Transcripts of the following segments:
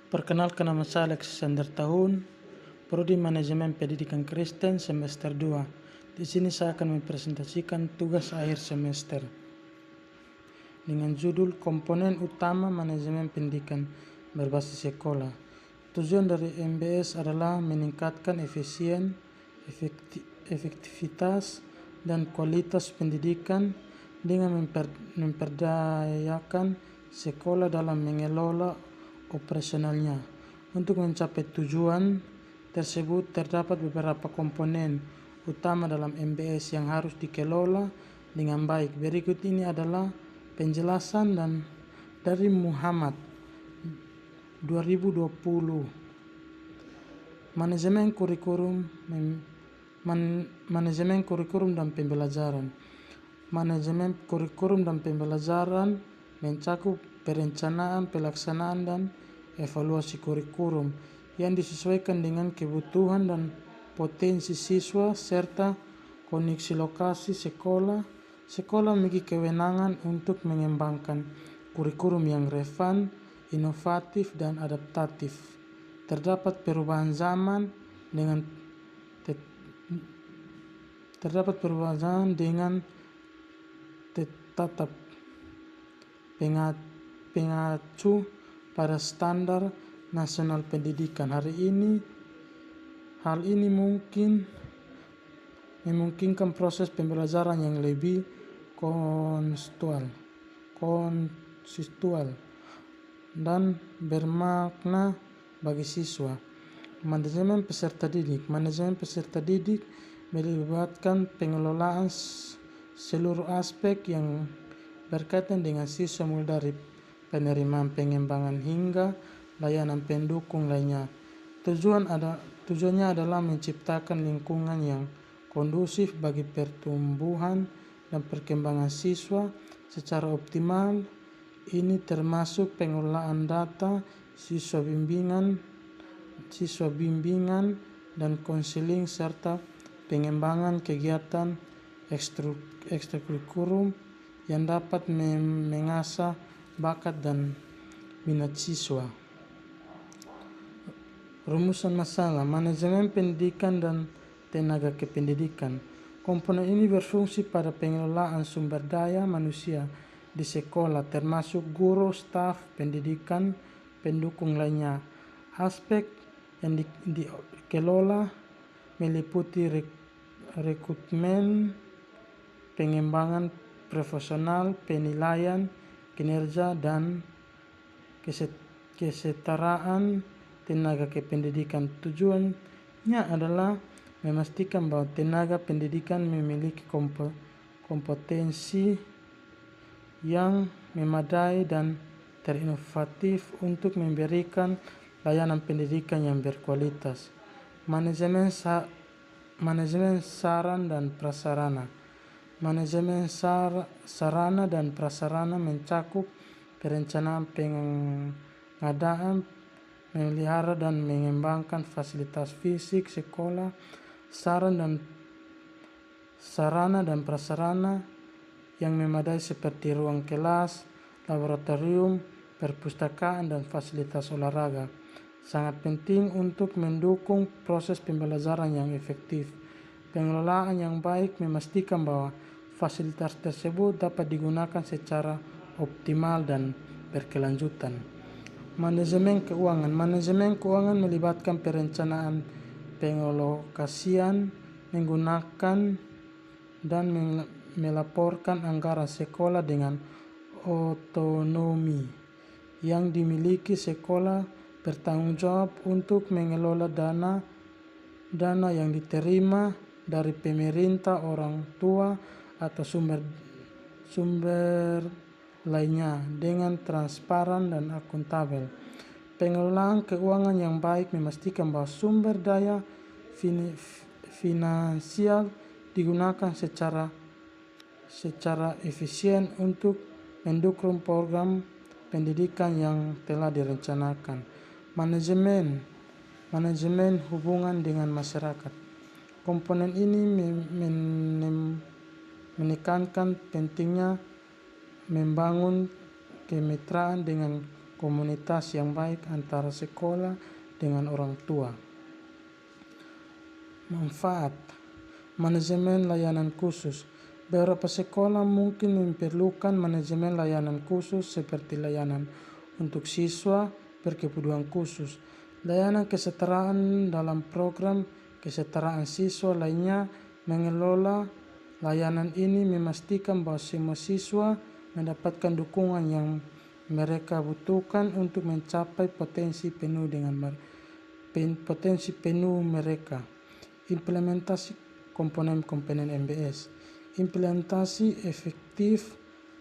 Perkenalkan, nama saya Alexander Tahun, Prodi Manajemen Pendidikan Kristen semester 2. Di sini saya akan mempresentasikan tugas akhir semester dengan judul Komponen Utama Manajemen Pendidikan Berbasis Sekolah. Tujuan dari MBS adalah meningkatkan efektivitas dan kualitas pendidikan dengan memperdayakan sekolah dalam mengelola operasionalnya. Untuk mencapai tujuan tersebut terdapat beberapa komponen utama dalam MBS yang harus dikelola dengan baik. Berikut ini adalah penjelasan dari Muhammad 2020. Manajemen kurikulum dan pembelajaran. Manajemen kurikulum dan pembelajaran mencakup perencanaan, pelaksanaan, dan evaluasi kurikulum yang disesuaikan dengan kebutuhan dan potensi siswa serta kondisi lokasi sekolah. Sekolah memiliki kewenangan untuk mengembangkan kurikulum yang relevan, inovatif, dan adaptatif. Terdapat perubahan zaman dengan tetap pengacu pada standar nasional pendidikan. Hal ini memungkinkan proses pembelajaran yang lebih konsistual dan bermakna bagi siswa. Manajemen peserta didik. Manajemen peserta didik melibatkan pengelolaan seluruh aspek yang berkaitan dengan siswa, mulai dari penerimaan, pengembangan, hingga layanan pendukung lainnya. Tujuannya adalah menciptakan lingkungan yang kondusif bagi pertumbuhan dan perkembangan siswa secara optimal. Ini termasuk pengelolaan data, siswa bimbingan dan konseling, serta pengembangan kegiatan ekstrakurikuler yang dapat mengasah bakat dan minat siswa. Rumusan masalah, manajemen pendidikan dan tenaga kependidikan. Komponen ini berfungsi pada pengelolaan sumber daya manusia di sekolah, termasuk guru, staf pendidikan, pendukung lainnya. Aspek yang dikelola meliputi rekrutmen, pengembangan profesional, penilaian kinerja, dan kesetaraan tenaga kependidikan. Tujuannya adalah memastikan bahwa tenaga pendidikan memiliki kompetensi yang memadai dan terinovatif untuk memberikan layanan pendidikan yang berkualitas. Manajemen sarana dan prasarana. Manajemen sarana dan prasarana mencakup perencanaan, pengadaan, memelihara, dan mengembangkan fasilitas fisik sekolah. Sarana dan prasarana yang memadai seperti ruang kelas, laboratorium, perpustakaan, dan fasilitas olahraga sangat penting untuk mendukung proses pembelajaran yang efektif. Pengelolaan yang baik memastikan bahwa fasilitas tersebut dapat digunakan secara optimal dan berkelanjutan. Manajemen keuangan. Manajemen keuangan melibatkan perencanaan, pengalokasian, menggunakan dan melaporkan anggaran sekolah dengan otonomi. Yang dimiliki sekolah bertanggung jawab untuk mengelola dana yang diterima dari pemerintah, orang tua, atau sumber lainnya dengan transparan dan akuntabel. Pengelolaan keuangan yang baik memastikan bahwa sumber daya finansial digunakan secara efisien untuk mendukung program pendidikan yang telah direncanakan. Manajemen hubungan dengan masyarakat. Komponen ini menekankan pentingnya membangun kemitraan dengan komunitas yang baik antara sekolah dengan orang tua. Manfaat manajemen layanan khusus. Beberapa sekolah mungkin memerlukan manajemen layanan khusus seperti layanan untuk siswa berkebutuhan khusus, layanan kesetaraan dalam program kesetaraan siswa lainnya. Mengelola layanan ini memastikan bahwa semua siswa mendapatkan dukungan yang mereka butuhkan untuk mencapai potensi penuh mereka. Implementasi komponen-komponen MBS. Implementasi efektif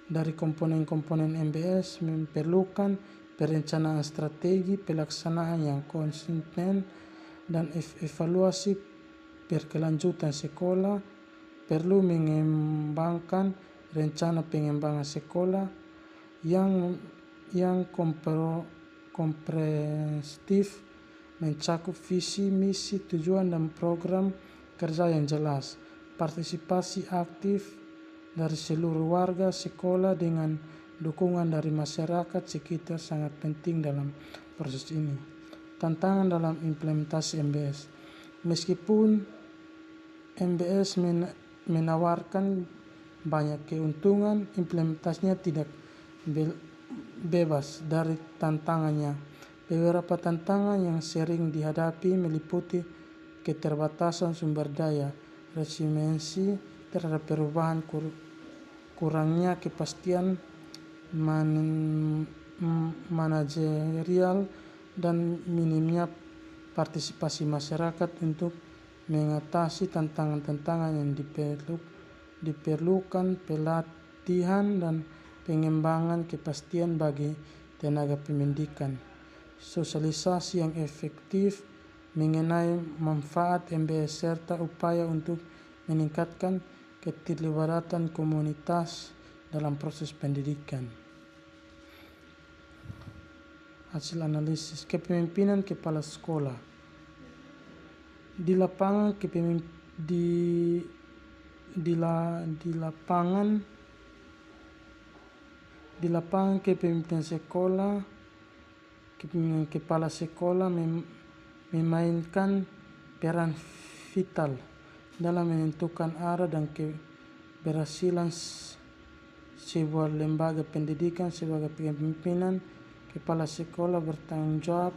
dari komponen-komponen MBS memerlukan perencanaan strategi, pelaksanaan yang konsisten, dan evaluasi berkelanjutan. Sekolah perlu mengembangkan rencana pengembangan sekolah yang komprehensif, mencakup visi, misi, tujuan, dan program kerja yang jelas. Partisipasi aktif dari seluruh warga sekolah dengan dukungan dari masyarakat sekitar sangat penting dalam proses ini. Tantangan dalam implementasi MBS. Meskipun MBS menawarkan banyak keuntungan, implementasinya tidak bebas dari tantangannya. Beberapa tantangan yang sering dihadapi meliputi keterbatasan sumber daya, resistensi terhadap perubahan, kurangnya kepastian manajerial, dan minimnya partisipasi masyarakat untuk mengatasi tantangan-tantangan yang diperlukan pelatihan dan pengembangan kepastian bagi tenaga pendidikan. Sosialisasi yang efektif mengenai manfaat MBS serta upaya untuk meningkatkan keterlibatan komunitas dalam proses pendidikan. Hasil analisis kepemimpinan kepala sekolah. Di lapangan kepemimpinan sekolah, kepala sekolah memainkan peran vital dalam menentukan arah dan keberhasilan sebuah lembaga pendidikan. Sebagai pimpinan, kepala sekolah bertanggung jawab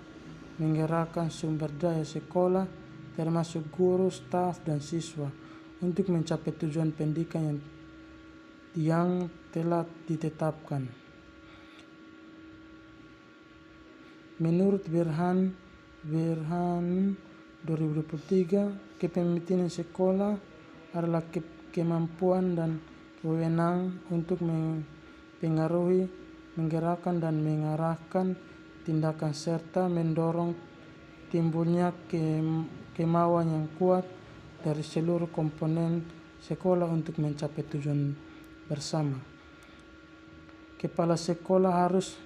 menggerakkan sumber daya sekolah, termasuk guru, staf, dan siswa, untuk mencapai tujuan pendidikan yang telah ditetapkan. Menurut Berhan 2023, kepemimpinan sekolah adalah kemampuan dan kewenangan untuk mempengaruhi, menggerakkan, dan mengarahkan tindakan serta mendorong timbulnya kemauan yang kuat dari seluruh komponen sekolah untuk mencapai tujuan bersama. Kepala sekolah harus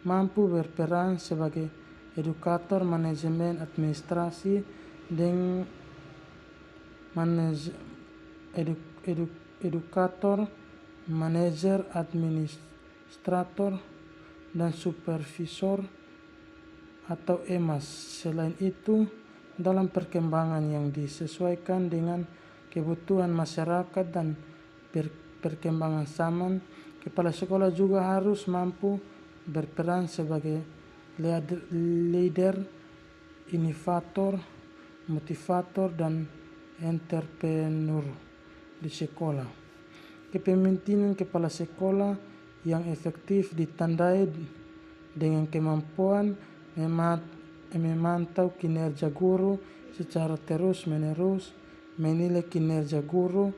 mampu berperan sebagai edukator, manajemen administrasi, dan edukator, manajer, administrator, dan supervisor atau EMAS. Selain itu, dalam perkembangan yang disesuaikan dengan kebutuhan masyarakat dan perkembangan zaman, kepala sekolah juga harus mampu berperan sebagai leader, inovator, motivator, dan entrepreneur di sekolah. Kepemimpinan kepala sekolah yang efektif ditandai dengan kemampuan memantau kinerja guru secara terus-menerus, menilai kinerja guru,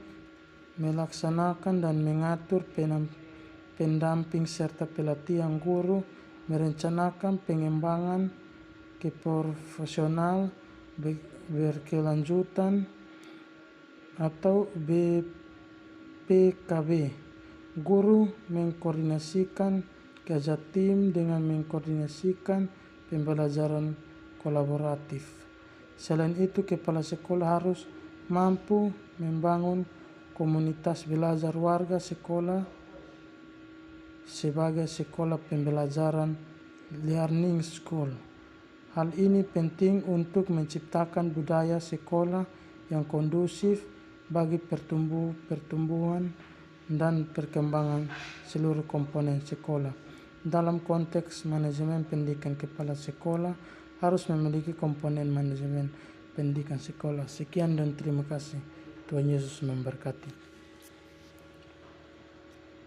melaksanakan dan mengatur pendamping serta pelatihan guru, merencanakan pengembangan keprofesional berkelanjutan atau BPKB. Guru mengkoordinasikan kerja tim dengan mengkoordinasikan pembelajaran kolaboratif. Selain itu, kepala sekolah harus mampu membangun komunitas belajar warga sekolah sebagai sekolah pembelajaran learning school. Hal ini penting untuk menciptakan budaya sekolah yang kondusif bagi pertumbuhan dan perkembangan seluruh komponen sekolah. Dalam konteks manajemen pendidikan, kepala sekolah harus memiliki komponen manajemen pendidikan sekolah. Sekian dan terima kasih. Tuhan Yesus memberkati.